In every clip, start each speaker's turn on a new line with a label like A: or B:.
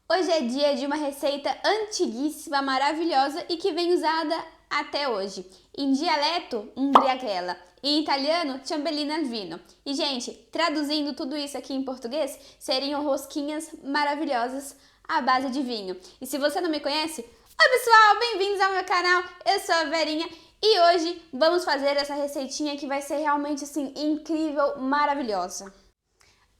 A: Hoje é dia de uma receita antiguíssima, maravilhosa e que vem usada até hoje. Em dialeto, umbriaghella. Em italiano, ciambellina al vino. E, gente, traduzindo tudo isso aqui em português, seriam rosquinhas maravilhosas à base de vinho. E se você não me conhece, oi pessoal, bem-vindos ao meu canal, eu sou a Verinha. E hoje vamos fazer essa receitinha que vai ser realmente, assim, incrível, maravilhosa.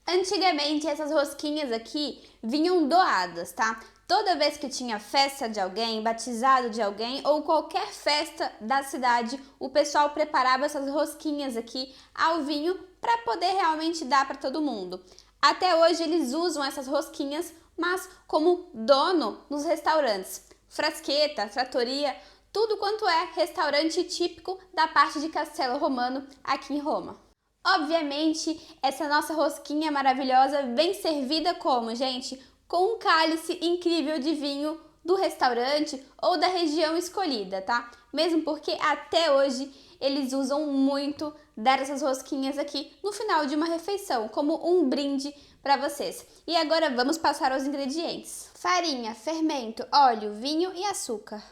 A: Antigamente essas rosquinhas aqui vinham doadas, tá? Toda vez que tinha festa de alguém, batizado de alguém ou qualquer festa da cidade, o pessoal preparava essas rosquinhas aqui ao vinho para poder realmente dar para todo mundo. Até hoje eles usam essas rosquinhas, mas como dono nos restaurantes. Frasqueta, trattoria, tudo quanto é restaurante típico da parte de Castelo Romano aqui em Roma. Obviamente, essa nossa rosquinha maravilhosa vem servida como, gente? Com um cálice incrível de vinho do restaurante ou da região escolhida, tá? Mesmo porque até hoje eles usam muito dessas rosquinhas aqui no final de uma refeição, como um brinde para vocês. E agora vamos passar aos ingredientes: farinha, fermento, óleo, vinho e açúcar.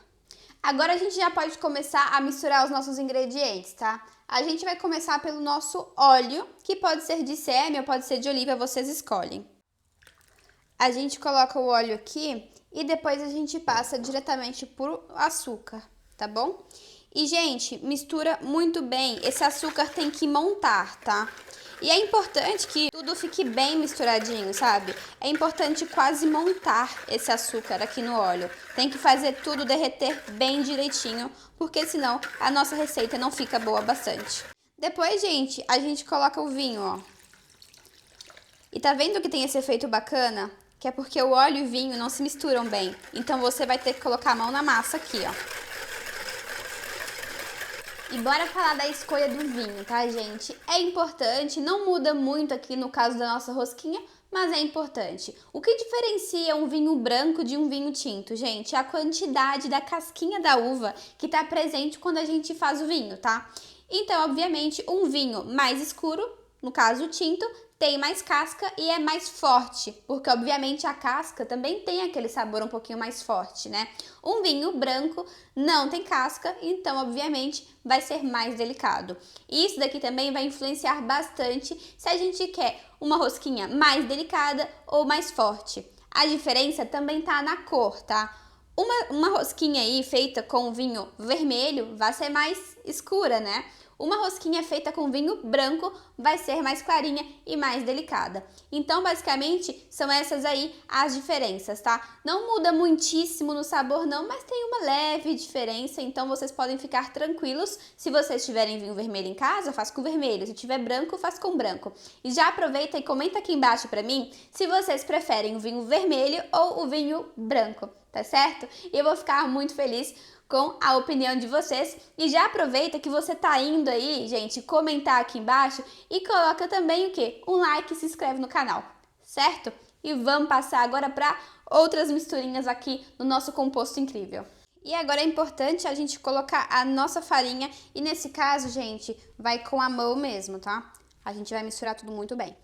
A: Agora a gente já pode começar a misturar os nossos ingredientes, tá? A gente vai começar pelo nosso óleo, que pode ser de sêmen ou pode ser de oliva, vocês escolhem. A gente coloca o óleo aqui e depois a gente passa diretamente pro açúcar, tá bom? E, gente, mistura muito bem. Esse açúcar tem que montar, tá? E é importante que tudo fique bem misturadinho, sabe? É importante quase montar esse açúcar aqui no óleo. Tem que fazer tudo derreter bem direitinho, porque senão a nossa receita não fica boa bastante. Depois, gente, a gente coloca o vinho, ó. E tá vendo que tem esse efeito bacana? Que é porque o óleo e o vinho não se misturam bem. Então você vai ter que colocar a mão na massa aqui, ó. E bora falar da escolha do vinho, tá, gente? É importante, não muda muito aqui no caso da nossa rosquinha, mas é importante. O que diferencia um vinho branco de um vinho tinto, gente? É a quantidade da casquinha da uva que tá presente quando a gente faz o vinho, tá? Então, obviamente, um vinho mais escuro, no caso o tinto, tem mais casca e é mais forte, porque obviamente a casca também tem aquele sabor um pouquinho mais forte, né? Um vinho branco não tem casca, então obviamente vai ser mais delicado. Isso daqui também vai influenciar bastante se a gente quer uma rosquinha mais delicada ou mais forte. A diferença também tá na cor, tá? Uma rosquinha aí feita com vinho vermelho vai ser mais escura, né? Uma rosquinha feita com vinho branco vai ser mais clarinha e mais delicada. Então, basicamente, são essas aí as diferenças, tá? Não muda muitíssimo no sabor não, mas tem uma leve diferença, então vocês podem ficar tranquilos. Se vocês tiverem vinho vermelho em casa, faz com vermelho. Se tiver branco, faz com branco. E já aproveita e comenta aqui embaixo pra mim se vocês preferem o vinho vermelho ou o vinho branco, tá certo? E eu vou ficar muito feliz com a opinião de vocês. E já aproveita que você tá indo aí, gente, comentar aqui embaixo e coloca também o quê? Um like e se inscreve no canal, certo? E vamos passar agora para outras misturinhas aqui no nosso composto incrível. E agora é importante a gente colocar a nossa farinha e nesse caso, gente, vai com a mão mesmo, tá? A gente vai misturar tudo muito bem.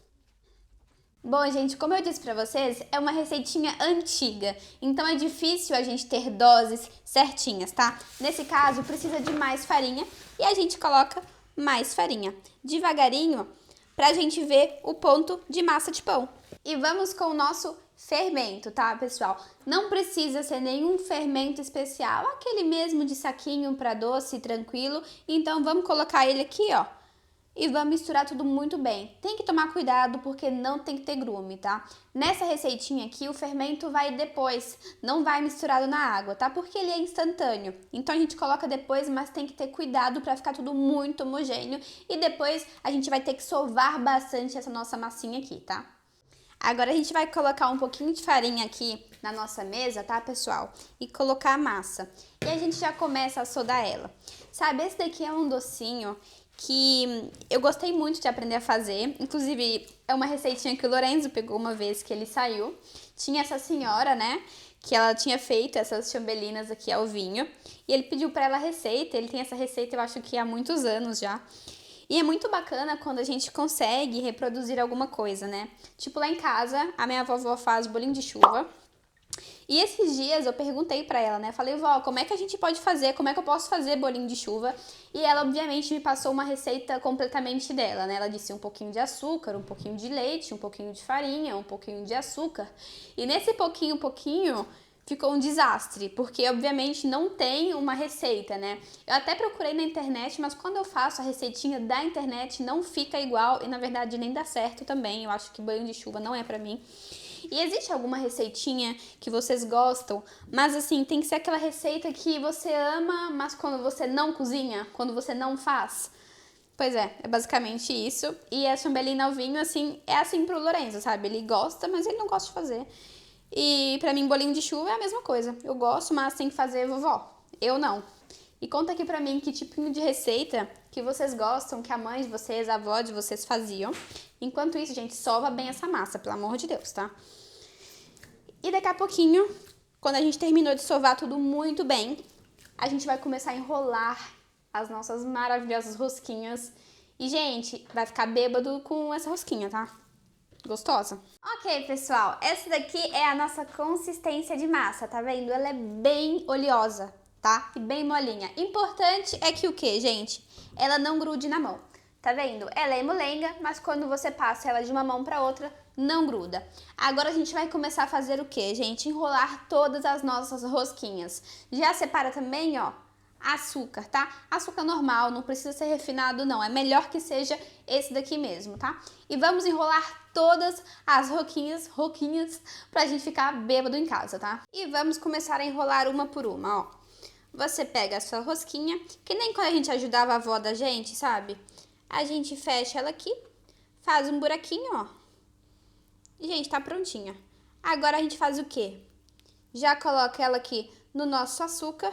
A: Bom, gente, como eu disse pra vocês, é uma receitinha antiga, então é difícil a gente ter doses certinhas, tá? Nesse caso, precisa de mais farinha e a gente coloca mais farinha, devagarinho, pra gente ver o ponto de massa de pão. E vamos com o nosso fermento, tá, pessoal? Não precisa ser nenhum fermento especial, aquele mesmo de saquinho pra doce, tranquilo. Então, vamos colocar ele aqui, ó. E vamos misturar tudo muito bem. Tem que tomar cuidado porque não tem que ter grume, tá? Nessa receitinha aqui, o fermento vai depois, não vai misturado na água, tá? Porque ele é instantâneo. Então a gente coloca depois, mas tem que ter cuidado para ficar tudo muito homogêneo. E depois a gente vai ter que sovar bastante essa nossa massinha aqui, tá? Agora a gente vai colocar um pouquinho de farinha aqui na nossa mesa, tá, pessoal? E colocar a massa. E a gente já começa a sodar ela. Sabe, esse daqui é um docinho que eu gostei muito de aprender a fazer. Inclusive, é uma receitinha que o Lorenzo pegou uma vez que ele saiu. Tinha essa senhora, né, que ela tinha feito essas chambelinas aqui ao vinho. E ele pediu pra ela a receita. Ele tem essa receita, eu acho que há muitos anos já. E é muito bacana quando a gente consegue reproduzir alguma coisa, né? Tipo lá em casa, a minha vovó faz bolinho de chuva. E esses dias eu perguntei pra ela, né? Falei, vó, como é que a gente pode fazer? Como é que eu posso fazer bolinho de chuva? E ela, obviamente, me passou uma receita completamente dela, né? Ela disse um pouquinho de açúcar, um pouquinho de leite, um pouquinho de farinha, um pouquinho de açúcar. E nesse pouquinho, ficou um desastre, porque obviamente não tem uma receita, né? Eu até procurei na internet, mas quando eu faço a receitinha da internet não fica igual e na verdade nem dá certo também. Eu acho que banho de chuva não é pra mim. E existe alguma receitinha que vocês gostam, mas assim, tem que ser aquela receita que você ama, mas quando você não cozinha, quando você não faz? Pois é basicamente isso. E a chambelina ao vinho, assim, é assim pro Lorenzo, sabe? Ele gosta, mas ele não gosta de fazer. E pra mim, bolinho de chuva é a mesma coisa. Eu gosto, mas tem que fazer vovó. Eu não. E conta aqui pra mim que tipinho de receita que vocês gostam, que a mãe de vocês, a avó de vocês faziam. Enquanto isso, gente, sova bem essa massa, pelo amor de Deus, tá? E daqui a pouquinho, quando a gente terminou de sovar tudo muito bem, a gente vai começar a enrolar as nossas maravilhosas rosquinhas. E, gente, vai ficar bêbado com essa rosquinha, tá? Gostosa? Ok, pessoal, essa daqui é a nossa consistência de massa, tá vendo? Ela é bem oleosa, tá? E bem molinha. Importante é que o que, gente? Ela não grude na mão, tá vendo? Ela é molenga, mas quando você passa ela de uma mão pra outra, não gruda. Agora a gente vai começar a fazer o que, gente? Enrolar todas as nossas rosquinhas. Já separa também, ó, açúcar, tá? Açúcar normal, não precisa ser refinado não, é melhor que seja esse daqui mesmo, tá? E vamos enrolar todas as roquinhas pra gente ficar bêbado em casa, tá? E vamos começar a enrolar uma por uma, ó. Você pega a sua rosquinha, que nem quando a gente ajudava a avó da gente, sabe? A gente fecha ela aqui, faz um buraquinho, ó. E, gente, tá prontinha. Agora a gente faz o quê? Já coloca ela aqui no nosso açúcar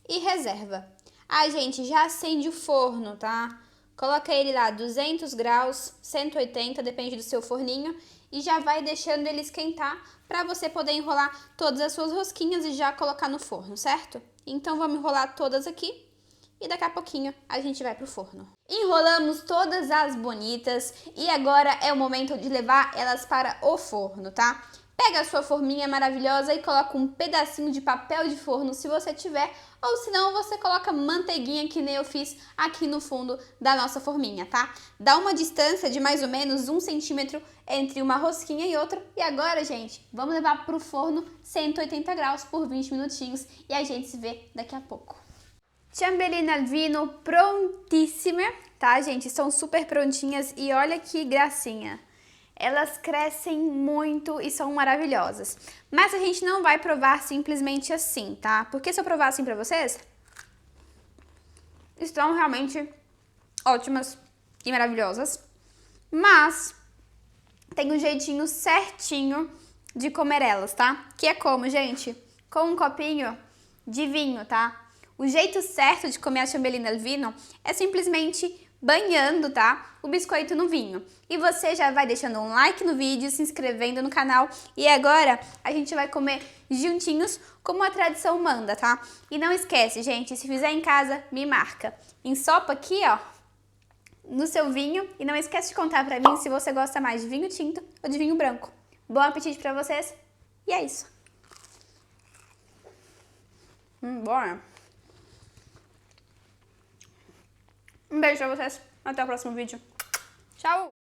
A: e reserva. A gente já acende o forno, tá? Coloca ele lá 200 graus, 180, depende do seu forninho, e já vai deixando ele esquentar para você poder enrolar todas as suas rosquinhas e já colocar no forno, certo? Então vamos enrolar todas aqui e daqui a pouquinho a gente vai pro forno. Enrolamos todas as bonitas e agora é o momento de levar elas para o forno, tá? Pega a sua forminha maravilhosa e coloca um pedacinho de papel de forno se você tiver, ou se não, você coloca manteiguinha que nem eu fiz aqui no fundo da nossa forminha, tá? Dá uma distância de mais ou menos 1 centímetro entre uma rosquinha e outra. E agora, gente, vamos levar pro forno 180 graus por 20 minutinhos e a gente se vê daqui a pouco. Ciambellina al vino prontíssima, tá, gente? São super prontinhas e olha que gracinha. Elas crescem muito e são maravilhosas. Mas a gente não vai provar simplesmente assim, tá? Porque se eu provar assim pra vocês, estão realmente ótimas e maravilhosas. Mas tem um jeitinho certinho de comer elas, tá? Que é como, gente? Com um copinho de vinho, tá? O jeito certo de comer a ciambellina al vino é simplesmente banhando, tá? O biscoito no vinho. E você já vai deixando um like no vídeo, se inscrevendo no canal. E agora a gente vai comer juntinhos, como a tradição manda, tá? E não esquece, gente, se fizer em casa, me marca. Ensopa aqui, ó, no seu vinho. E não esquece de contar pra mim se você gosta mais de vinho tinto ou de vinho branco. Bom apetite pra vocês. E é isso. Bora. Um beijo pra vocês. Até o próximo vídeo. Tchau!